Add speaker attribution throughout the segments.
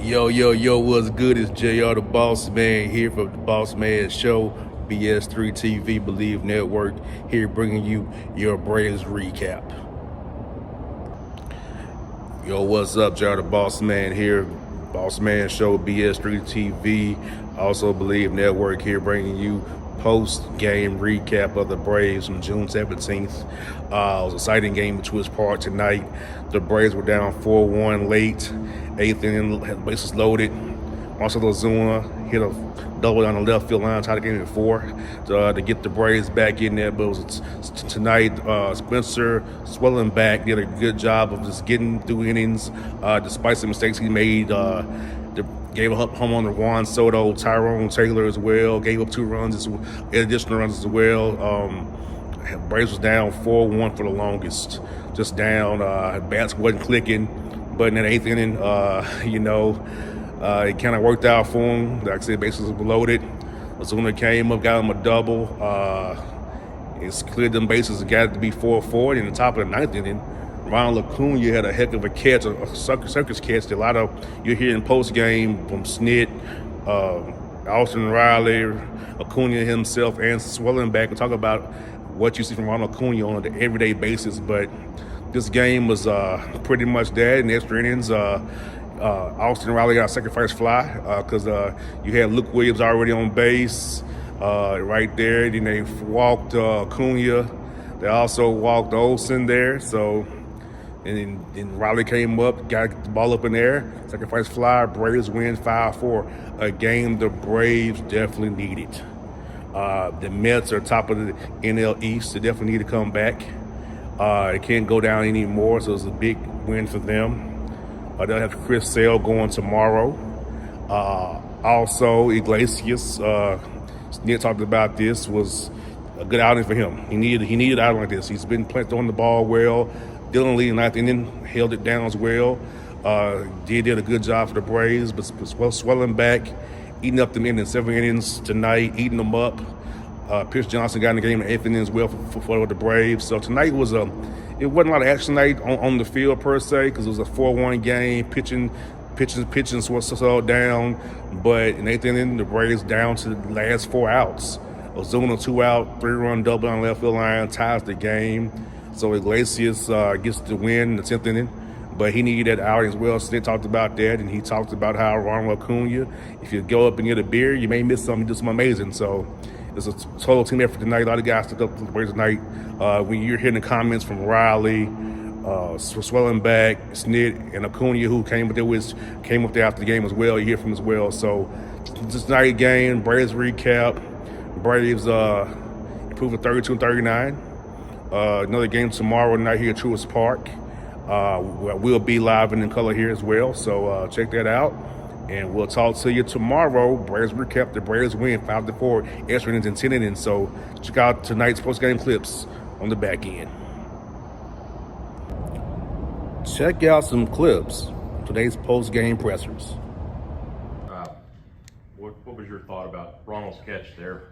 Speaker 1: Yo, what's good? It's JR the Boss Man here from the Boss Man Show, BS3 TV, Believe Network, here bringing you your Braves recap. Yo, what's up? JR the Boss Man here, Boss Man Show, BS3 TV, also Believe Network, here bringing you post-game recap of the Braves from June 17th. It was an exciting game at Truist Park tonight. The Braves were down 4-1 late. Eighth inning, had bases loaded. Marcell Ozuna hit a double down the left field line, tied the game at 4 to get the Braves back in there. But it was tonight, Spencer Schwellenbach did a good job of just getting through innings, despite some mistakes he made. Gave up home run to Juan Soto, Tyrone Taylor as well. Gave up 2 runs, additional runs as well. Braves was down 4-1 for the longest, just down. Bats wasn't clicking, but in that 8th inning, it kind of worked out for him. Like I said, bases were loaded. Ozuna came up, got him a double. It's cleared them bases and got it to be 4-4. In the top of the 9th inning, Ronald Acuña had a heck of a catch, a circus catch that a lot of you're hearing post game from Snit, Austin Riley, Acuña himself, and Schwellenbach. We'll talk about what you see from Ronald Acuña on an everyday basis. But this game was pretty much that. In the extra innings, Austin Riley got a sacrifice fly because you had Luke Williams already on base right there. Then they walked Acuña. They also walked Olsen there. So. And then Riley came up, got the ball up in the air, sacrifice fly, Braves win 5-4. A game the Braves definitely needed. The Mets are top of the NL East. They definitely need to come back. They can't go down anymore, so it's a big win for them. They'll have Chris Sale going tomorrow. Also, Iglesias, Snit talked about this, was a good outing for him. He needed an outing like this. He's been throwing the ball well. Dylan Lee in the 9th inning held it down as well. Did a good job for the Braves, but Schwellenbach eating up them in 7 innings tonight, eating them up. Pierce Johnson got in the game in the 8th inning as well for the Braves. So tonight it wasn't a lot of action tonight on the field per se, because it was a 4-1 game. Pitching slowed down, but in the 8th inning the Braves down to the last 4 outs. Ozuna 2-out, 3-run double on the left field line, ties the game. So Iglesias gets the win in the 10th inning, but he needed that outing as well. Snit talked about that, and he talked about how Ronald Acuña, if you go up and get a beer, you may miss something, do something amazing. So it's a total team effort tonight. A lot of guys took up the Braves tonight. When you're hearing the comments from Riley, Schwellenbach, Snit, and Acuña, who came up there after the game as well, you hear from as well. So this night game, Braves recap. Braves improved to 32-39. Another game tomorrow night here at Truist Park. We'll be live and in color here as well, so check that out. And we'll talk to you tomorrow. Braves recap. The Braves win 5-4, extra innings and 10 innings. So check out tonight's post-game clips on the back end. Check out some clips from today's post-game pressers.
Speaker 2: What was your thought about Ronald's catch there,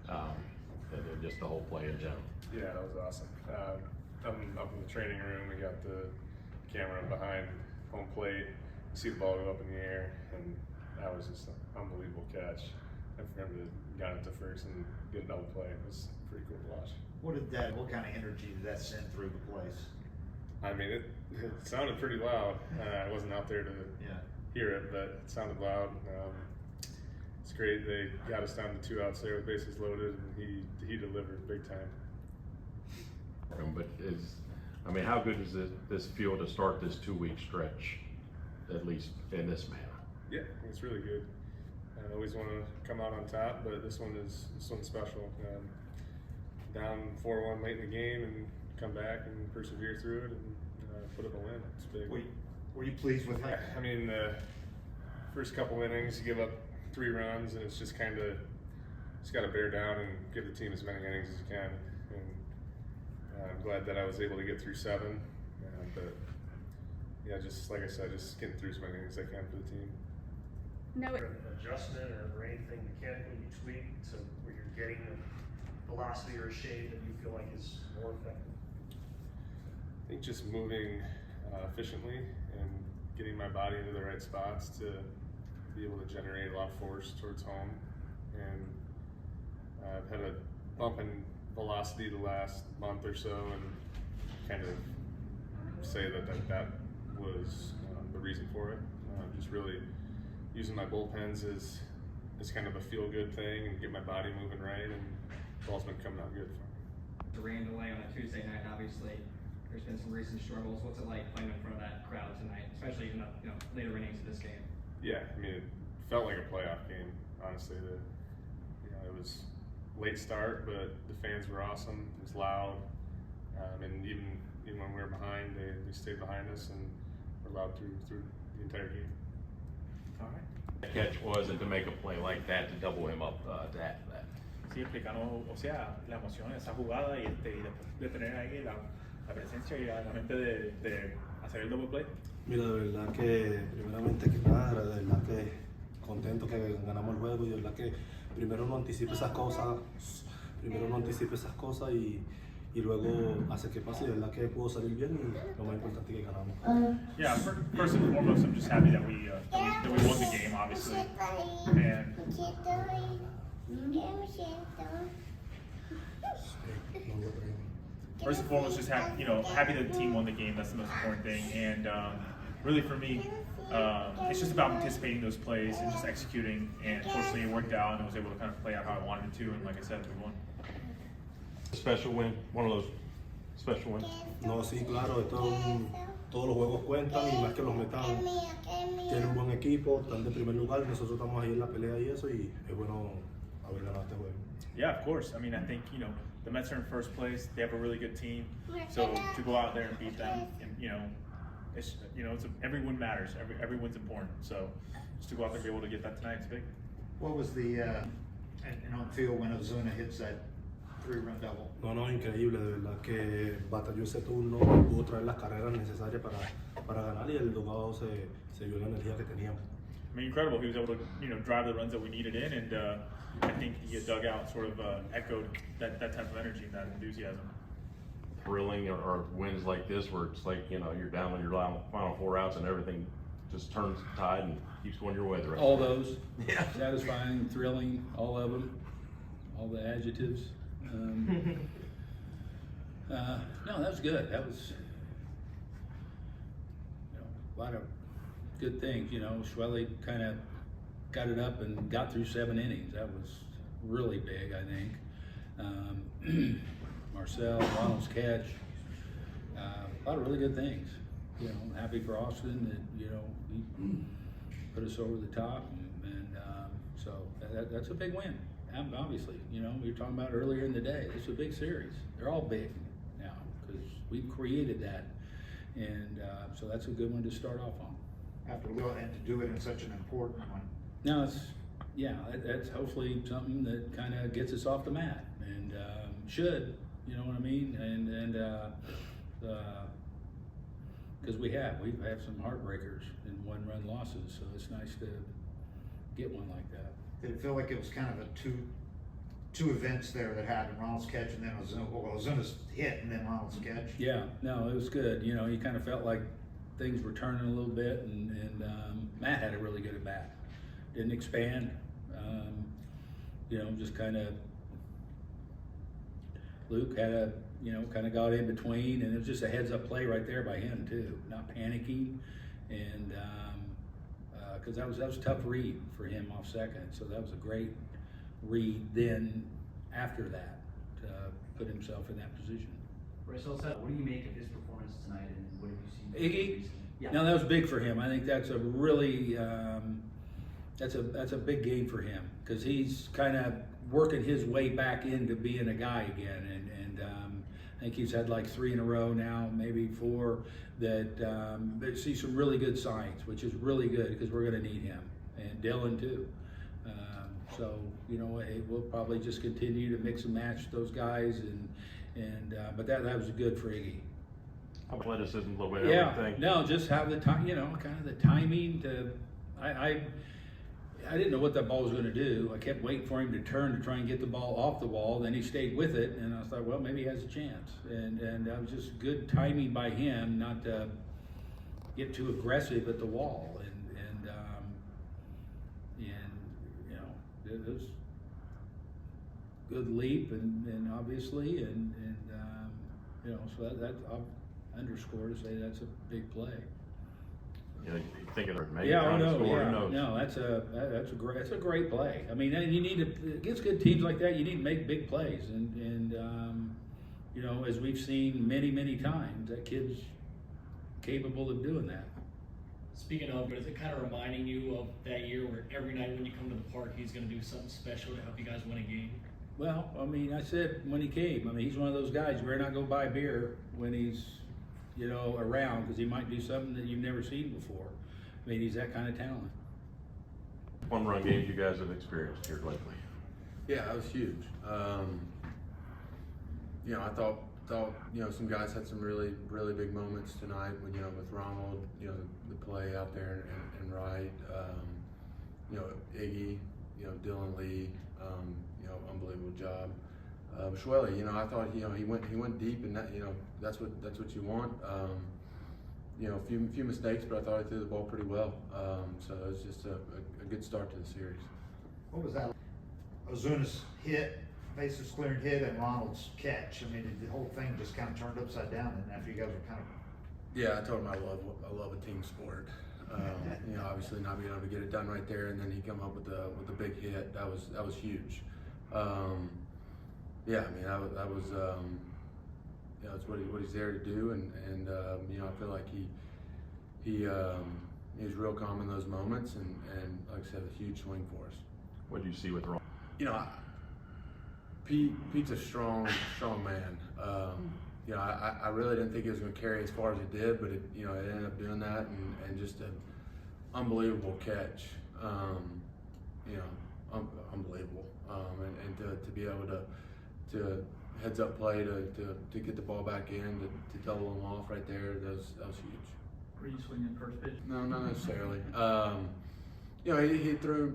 Speaker 2: and then just the whole play in general?
Speaker 3: Yeah, that was awesome. Up in the training room, we got the camera behind home plate. You see the ball go up in the air, and that was just an unbelievable catch. And for him to got it to first and get a double play, it was pretty cool to watch.
Speaker 4: What kind of energy did that send through the place?
Speaker 3: I mean, it sounded pretty loud. I wasn't out there to hear it, but it sounded loud. It's great. They got us down to 2 outs there with bases loaded, and he delivered big time.
Speaker 2: But how good is this feel to start this 2-week stretch, at least in this manner?
Speaker 3: Yeah, it's really good. I always want to come out on top, but this one's special. Down 4-1 late in the game and come back and persevere through it and put up a win. It's big.
Speaker 4: Were you pleased with that?
Speaker 3: I mean, the first couple innings, you give up 3 runs, and it's just kind of got to bear down and give the team as many innings as you can. And I'm glad that I was able to get through 7. But yeah, just like I said, just getting through as many innings as I can for the team.
Speaker 5: No adjustment or anything mechanically you tweak so where you're getting a velocity or a shade that you feel like is more effective?
Speaker 3: I think just moving efficiently and getting my body into the right spots to be able to generate a lot of force towards home. And I've had a bump in velocity the last month or so, and kind of say that was the reason for it. Just really using my bullpens as kind of a feel-good thing and get my body moving right, and the ball's been coming out good for me.
Speaker 6: The rain delay on a Tuesday night, obviously, there's been some recent struggles. What's it like playing in front of that crowd tonight, especially in the later innings of this game?
Speaker 3: Yeah, I mean, it felt like a playoff game, honestly. It was late start, but the fans were awesome. It was loud, and even when we were behind, they stayed behind us and were loud through the entire game.
Speaker 6: All right.
Speaker 2: The catch wasn't to make a play like that to double him up to add to that.
Speaker 7: Sí, explicanos, o sea, la emoción de esa jugada y después de tener ahí la presencia y la mente de hacer el double play.
Speaker 8: Mira, de verdad que, primeramente que nada, de verdad que contento que ganamos el juego y de verdad que primero no anticipe esas cosas, y luego hace que pase, de verdad que pudo salir bien y lo más importante es que ganamos.
Speaker 7: Yeah, first and foremost, I'm just happy that we won the game, obviously, and first and foremost, just happy that the team won the game. That's the most important thing. And really, for me, it's just about anticipating those plays and just executing. And fortunately, it worked out, and I was able to kind of play out how I wanted it to. And like I said, we won.
Speaker 2: Special win, one of those special wins.
Speaker 8: No, sí, claro, todos los juegos cuentan y más que los metan, tienen un buen equipo, están de primer lugar, nosotros estamos ahí en la pelea y eso, y es bueno haber ganado este juego.
Speaker 7: Yeah, of course. I mean, I think the Mets are in first place. They have a really good team. So to go out there and beat them, and it's every win matters. Every win's important. So just to go out there and be able to get that tonight is big.
Speaker 4: What was the and on field when Ozuna hits that 3-run double?
Speaker 8: No, increíble, de verdad que batalló ese turno, pudo traer las carreras necesarias para ganar y el dogado se vio la energía que teníamos.
Speaker 7: I mean, incredible. He was able to drive the runs that we needed in, and I think the dugout sort of echoed that type of energy and that enthusiasm.
Speaker 2: Thrilling or wins like this where it's like you're down on your final 4 outs and everything just turns the tide and keeps going your way the rest
Speaker 9: All
Speaker 2: of the
Speaker 9: those. Yeah. Satisfying, thrilling, all of them, all the adjectives. No, that was good. That was a lot of good things. Schwelly kind of got it up and got through 7 innings. That was really big, I think. Marcel, Ronald's catch, a lot of really good things. I'm happy for Austin that he put us over the top, and so that's a big win. Obviously, we were talking about earlier in the day. It's a big series. They're all big now because we've created that, and so that's a good one to start off on.
Speaker 4: After and to do it in such an important one.
Speaker 9: Now that's hopefully something that kind of gets us off the mat, and should, you know what I mean, and because we've had some heartbreakers and 1-run losses, so it's nice to get one like that.
Speaker 4: Did it feel like it was kind of a two events there that happened? Ronald's catch and then Ozuna's hit and then Ronald's catch.
Speaker 9: Yeah, no, it was good. You kind of felt like things were turning a little bit, and Matt had a really good at bat. Didn't expand, just kind of. Luke had kind of got in between, and it was just a heads-up play right there by him too, not panicking, and because that was a tough read for him off second, so that was a great read. Then after that, to put himself in that position.
Speaker 6: What do you make of his performance tonight, and what have you seen?
Speaker 9: Iggy?
Speaker 6: Recently? Yeah.
Speaker 9: No, that was big for him. I think that's a really that's a big game for him because he's kind of working his way back into being a guy again, and I think he's had like 3 in a row now, maybe 4. That see some really good signs, which is really good because we're going to need him and Dylan too. So we'll probably just continue to mix and match those guys, but that was good for Iggy.
Speaker 2: athleticism, a little bit,
Speaker 9: Yeah,
Speaker 2: everything.
Speaker 9: no, just have the time, kind of the timing to. I didn't know what that ball was going to do. I kept waiting for him to turn to try and get the ball off the wall. Then he stayed with it, and I thought, well, maybe he has a chance. And that was just good timing by him, not to get too aggressive at the wall, and you know, it was good leap, and obviously, and you know, so that I'll underscore to say that's a big play.
Speaker 2: You know, you think of maybe
Speaker 9: Yeah,
Speaker 2: trying to score, who
Speaker 9: yeah,
Speaker 2: knows?
Speaker 9: no, that's a great play. I mean, you need to, against good teams like that, you need to make big plays, and you know, as we've seen many times, that kid's capable of doing that.
Speaker 10: Speaking of, but is it kind of reminding you of that year where every night when you come to the park, he's going to do something special to help you guys win a game?
Speaker 9: Well, I mean, I said when he came, I mean, he's one of those guys, you better not go buy beer when he's, you know, around, because he might do something that you've never seen before. I mean, he's that kind of talent.
Speaker 2: One run games you guys have experienced here lately.
Speaker 11: Yeah, that was huge. You know, I thought you know, some guys had some really big moments tonight. When, you know, with Ronald, you know, the play out there and right. You know, Iggy, you know, Dylan Lee, you know, unbelievable job. Schwelly, you know, I thought, you know, he went deep, and that, you know, that's what you want. You know, a few mistakes, but I thought he threw the ball pretty well. So it was just a good start to the series.
Speaker 4: What was that? Ozuna's hit, bases clearing hit, and Ronald's catch. I mean, the whole thing just kind of turned upside down, and after you guys were kind of.
Speaker 11: Yeah, I told him I love a team sport. You know, obviously not being able to get it done right there, and then he come up with a big hit. That was huge. Yeah, I mean, that was you know, it's what he's there to do, and you know, I feel like he was real calm in those moments, and like I said, a huge swing for us.
Speaker 2: What do you see with Ron?
Speaker 11: You know, Pete's a strong man. You know, I really didn't think he was going to carry as far as it did, but you know, it ended up doing that, and just an unbelievable catch. You know, unbelievable, and to be able to heads up play to get the ball back in, to double him off right there, that was huge.
Speaker 6: Were you swinging first pitch?
Speaker 11: No, not necessarily. You know, he threw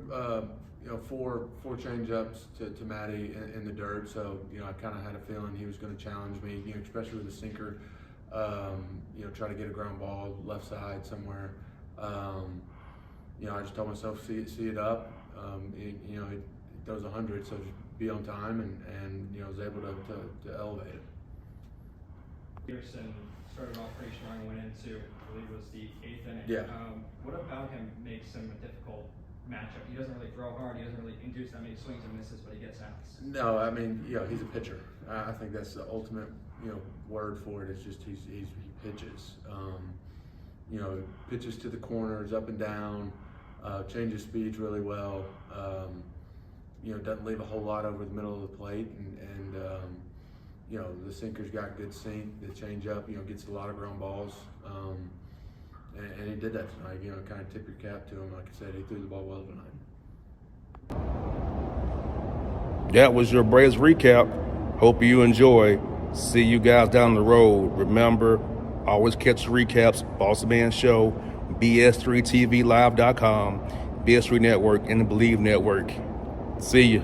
Speaker 11: you know, four change-ups to Matty in the dirt, so you know, I kind of had a feeling he was going to challenge me, you know, especially with the sinker. You know, try to get a ground ball left side somewhere. You know, I just told myself, see it up. You know, he throws 100, so just be on time, and you know, was able to elevate it.
Speaker 6: Peterson started off pretty strong and went into, I believe it was the 8th inning.
Speaker 11: Yeah.
Speaker 6: What about him makes him a difficult matchup? He doesn't really throw hard, he doesn't really induce that many swings and misses, but he gets outs.
Speaker 11: No, I mean, you know, he's a pitcher. I think that's the ultimate, you know, word for it. It's just he pitches. You know, pitches to the corners, up and down, changes speeds really well. You know, doesn't leave a whole lot over the middle of the plate, and you know, the sinker's got good sink. The changeup, you know, gets a lot of ground balls. And he did that tonight. You know, kind of tip your cap to him. Like I said, he threw the ball well tonight.
Speaker 1: That was your Braves recap. Hope you enjoy. See you guys down the road. Remember, always catch recaps, Boss Man Show, BS3TVLive.com, BS3 Network, and the Believe Network. See you.